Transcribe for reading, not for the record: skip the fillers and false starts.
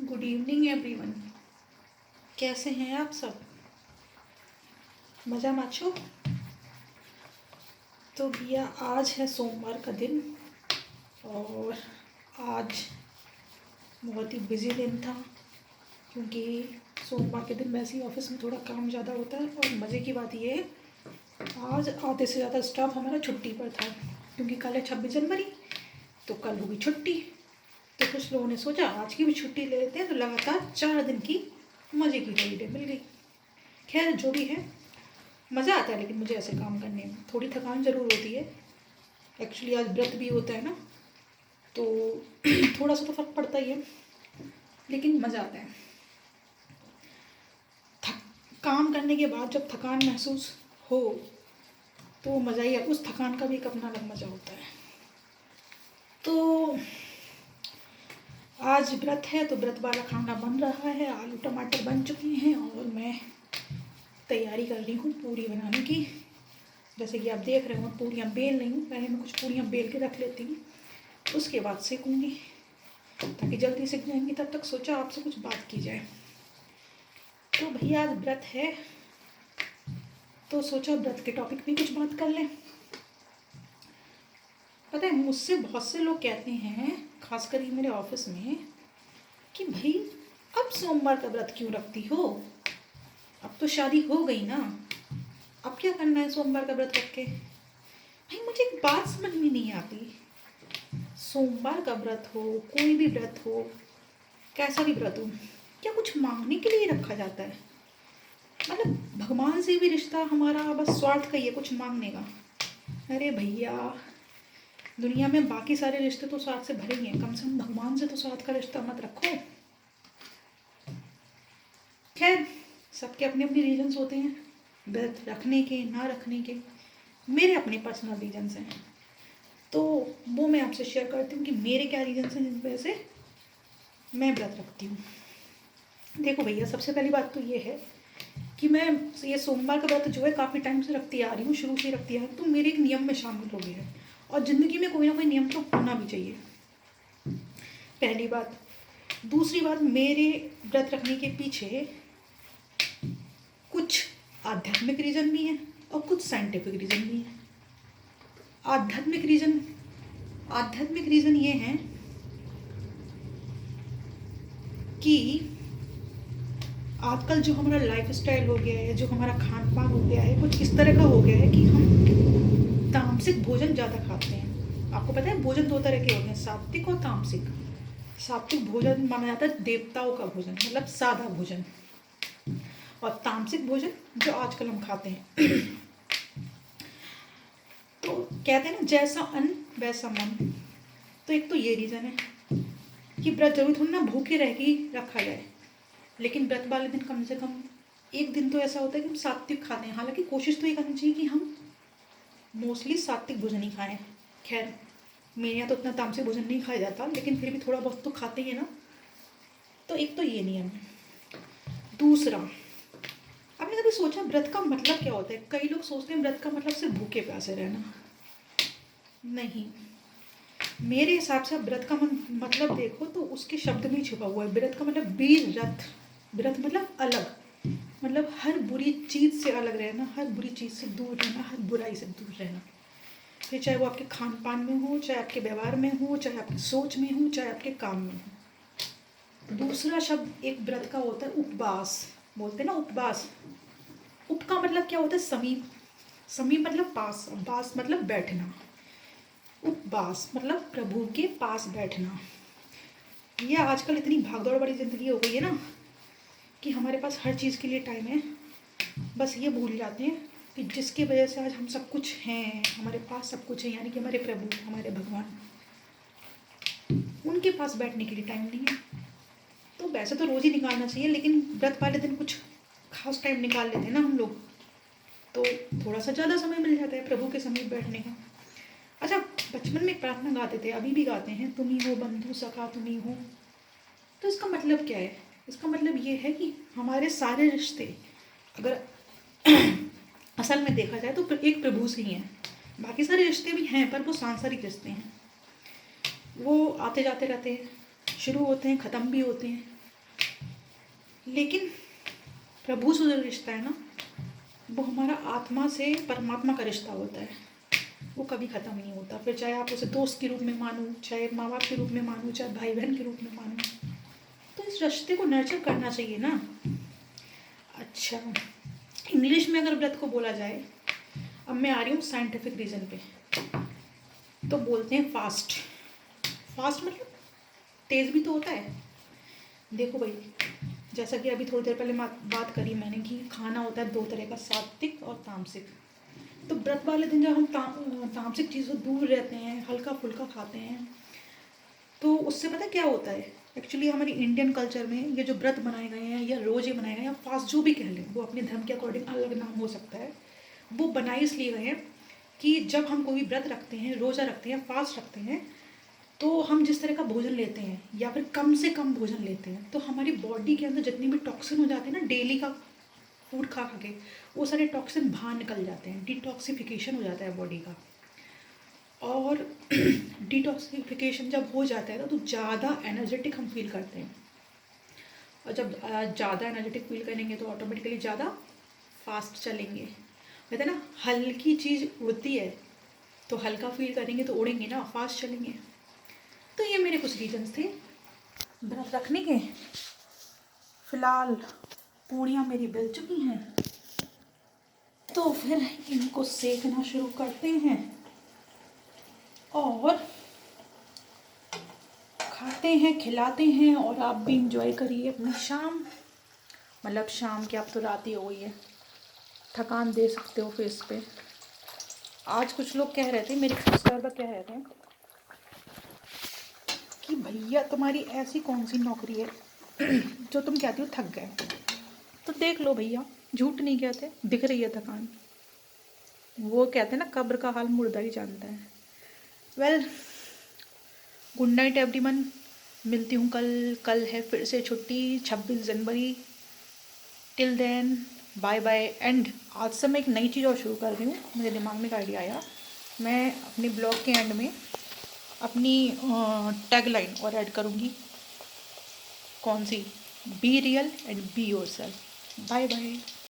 Good evening everyone. कैसे हैं आप सब? मज़ा माचो। तो भैया आज है सोमवार का दिन और आज बहुत ही बिज़ी दिन था क्योंकि सोमवार के दिन वैसे ही ऑफिस में थोड़ा काम ज़्यादा होता है। और मज़े की बात ये है आज आधे से ज़्यादा स्टाफ हमारा छुट्टी पर था क्योंकि कल है 26 जनवरी, तो कल होगी छुट्टी। तो कुछ लोगों ने सोचा आज की भी छुट्टी ले लेते हैं, तो लगातार 4 दिन की मज़े की हॉलीडे मिल गई। खैर जो भी है, मज़ा आता है लेकिन मुझे ऐसे काम करने में थोड़ी थकान ज़रूर होती है। एक्चुअली आज व्रत भी होता है ना, तो थोड़ा सा तो फर्क पड़ता ही है, लेकिन मज़ा आता है। काम करने के बाद जब थकान महसूस हो तो मज़ा ही है। उस थकान का भी एक अपना अलग मज़ा होता है। तो आज व्रत है तो व्रत वाला खाना बन रहा है। आलू टमाटर बन चुके हैं और मैं तैयारी कर रही हूँ पूरी बनाने की। जैसे कि आप देख रहे हो मैं पूरियाँ बेल रही हूँ। पहले मैं कुछ पूरियाँ बेल के रख लेती हूँ, उसके बाद सेकूँगी ताकि जल्दी सीख जाएंगी। तब तक सोचा आपसे कुछ बात की जाए। तो भैया आज व्रत है तो सोचा व्रत के टॉपिक पे कुछ बात कर लें। पता है मुझसे बहुत से लोग कहते हैं, खासकर ये मेरे ऑफिस में, कि भाई अब सोमवार का व्रत क्यों रखती हो, अब तो शादी हो गई ना, अब क्या करना है सोमवार का व्रत रख के। भाई मुझे एक बात समझ में नहीं आती, सोमवार का व्रत हो, कोई भी व्रत हो, कैसा भी व्रत हो, क्या कुछ मांगने के लिए रखा जाता है? मतलब भगवान से भी रिश्ता हमारा बस स्वार्थ का ही है, कुछ मांगने का? अरे भैया दुनिया में बाकी सारे रिश्ते तो स्वार्थ से भरे ही हैं, कम से कम भगवान से तो स्वार्थ का रिश्ता मत रखो। खैर सबके अपने अपने रीजन्स होते हैं व्रत रखने के ना रखने के। मेरे अपने पर्सनल रीजन्स हैं, तो वो मैं आपसे शेयर करती हूँ कि मेरे क्या रीजन्स हैं जिस वजह से मैं व्रत रखती हूँ। देखो भैया सबसे पहली बात तो ये है कि मैं ये सोमवार का व्रत जो है काफ़ी टाइम से रखती आ रही हूँ, शुरू से रखती आ रही हूँ, तो मेरे एक नियम में शामिल हो गया है। और ज़िंदगी में कोई ना कोई नियम तो होना भी चाहिए, पहली बात। दूसरी बात, मेरे व्रत रखने के पीछे कुछ आध्यात्मिक रीज़न भी हैं और कुछ साइंटिफिक रीज़न भी हैं। आध्यात्मिक रीज़न ये हैं कि आजकल जो हमारा लाइफ स्टाइल हो गया है, जो हमारा खान पान हो गया है, कुछ इस तरह का हो गया है कि हम तामसिक भोजन ज़्यादा खाते हैं। आपको पता है भोजन 2 तरह के होते हैं, सात्विक और तामसिक। सात्विक भोजन माना जाता है देवताओं का भोजन, मतलब सादा भोजन, और तामसिक भोजन जो आजकल हम खाते हैं। तो कहते हैं ना जैसा अन्न वैसा मन। तो एक तो ये रीज़न है कि व्रत जरूर थोड़ी ना भूखे रह के रखा जाए, लेकिन व्रत वाले दिन कम से कम एक दिन तो ऐसा होता है कि हम सात्विक खाते हैं। हालांकि कोशिश तो ये करनी चाहिए कि हम मोस्टली सात्विक भोजन ही खाएं। खैर मेरे यहाँ तो उतना तामसिक भोजन नहीं खाया जाता, लेकिन फिर भी थोड़ा बहुत तो खाते ही है ना। तो एक तो ये नियम है। दूसरा, आपने कभी सोचा व्रत का मतलब क्या होता है? कई लोग सोचते हैं व्रत का मतलब सिर्फ भूखे प्यासे रहना। नहीं, मेरे हिसाब से व्रत का मतलब देखो तो उसके शब्द में छुपा हुआ है। व्रत का मतलब वीर रथ। व्रत मतलब अलग, मतलब हर बुरी चीज़ से अलग रहना, हर बुरी चीज़ से दूर रहना, हर बुराई से दूर रहना। फिर चाहे वो आपके खान पान में हो, चाहे आपके व्यवहार में हो, चाहे आपकी सोच में हो, चाहे आपके काम में हो। दूसरा शब्द एक व्रत का होता है उपवास। बोलते हैं ना उपवास। उप का मतलब क्या होता है? समीप। समीप मतलब पास, वास मतलब बैठना। उपवास मतलब प्रभु के पास बैठना। यह आजकल इतनी भागदौड़ वाली ज़िंदगी हो गई है ना कि हमारे पास हर चीज़ के लिए टाइम है, बस ये भूल जाते हैं कि जिसकी वजह से आज हम सब कुछ हैं, हमारे पास सब कुछ है, यानी कि हमारे प्रभु, हमारे भगवान, उनके पास बैठने के लिए टाइम नहीं है। तो वैसे तो रोज़ ही निकालना चाहिए, लेकिन व्रत वाले दिन कुछ खास टाइम निकाल लेते हैं ना हम लोग, तो थोड़ा सा ज़्यादा समय मिल जाता है प्रभु के समीप बैठने का। अच्छा, बचपन में एक प्रार्थना गाते थे, अभी भी गाते हैं, तुम ही हो बंधु सखा तुम ही हो। तो इसका मतलब क्या है? इसका मतलब ये है कि हमारे सारे रिश्ते अगर असल में देखा जाए तो एक प्रभु से ही हैं। बाकी सारे रिश्ते भी हैं पर वो सांसारिक रिश्ते हैं, वो आते जाते रहते हैं, शुरू होते हैं ख़त्म भी होते हैं। लेकिन प्रभु से जो रिश्ता है ना, वो हमारा आत्मा से परमात्मा का रिश्ता होता है, वो कभी ख़त्म नहीं होता। फिर चाहे आप उसे दोस्त के रूप में मानो, चाहे माँ बाप के रूप में मानो, चाहे भाई बहन के रूप में मानो, तो इस रिश्ते को नर्चर करना चाहिए ना। अच्छा, इंग्लिश में अगर व्रत को बोला जाए, अब मैं आ रही हूँ साइंटिफिक रीज़न पे, तो बोलते हैं फास्ट। फास्ट मतलब तेज़ भी तो होता है। देखो भाई, जैसा कि अभी थोड़ी देर पहले बात करी मैंने कि खाना होता है 2 तरह का, सात्विक और तामसिक। तो व्रत वाले दिन जब हम तामसिक चीज़ों से दूर रहते हैं, हल्का फुल्का खाते हैं, तो उससे पता क्या होता है। एक्चुअली हमारी इंडियन कल्चर में ये जो व्रत बनाए गए हैं या रोजे बनाए गए हैं या फास्ट जो भी कह लें, वो अपने धर्म के अकॉर्डिंग अलग नाम हो सकता है, वो बनाए इसलिए गए हैं कि जब हम कोई व्रत रखते हैं, रोज़ा रखते हैं, फास्ट रखते हैं, तो हम जिस तरह का भोजन लेते हैं या फिर कम से कम भोजन लेते हैं, तो हमारी बॉडी के अंदर जितनी भी टॉक्सिन हो जाते हैं ना डेली का फूड खा खा के, वो सारे टॉक्सिन बाहर निकल जाते हैं, डिटॉक्सिफिकेशन हो जाता है बॉडी का। और डिटॉक्सिफिकेशन जब हो जाता है तो ज़्यादा एनर्जेटिक हम फील करते हैं, और जब ज़्यादा एनर्जेटिक फील करेंगे तो ऑटोमेटिकली ज़्यादा फास्ट चलेंगे। कहते हैं ना, हल्की चीज़ उड़ती है तो हल्का फील करेंगे तो उड़ेंगे ना, फास्ट चलेंगे। तो ये मेरे कुछ रीजंस थे व्रत रखने के। फिलहाल पूड़ियाँ मेरी बेल चुकी हैं, तो फिर इनको सेकना शुरू करते हैं और खाते हैं, खिलाते हैं। और आप भी इंजॉय करिए अपनी शाम, मतलब शाम की, आप तो रात ही हो गई है, थकान दे सकते हो फेस पे। आज कुछ लोग कह रहे थे, मेरे सब्सक्राइबर कह रहे थे कि भैया तुम्हारी ऐसी कौन सी नौकरी है जो तुम कहती हो थक गए। तो देख लो भैया, झूठ नहीं कहते, दिख रही है थकान। वो कहते हैं ना, कब्र का हाल मुर्दा ही जानता है। वेल, गुड नाइट एवरीवन, मिलती हूँ कल। कल है फिर से छुट्टी, 26 जनवरी। Till then bye bye. And आज से मैं एक नई चीज़ और शुरू कर रही हूँ, मेरे दिमाग में एक आइडिया आया। मैं अपने ब्लॉग के एंड में अपनी टैगलाइन और ऐड करूँगी। कौन सी? Be real and be yourself. Bye bye.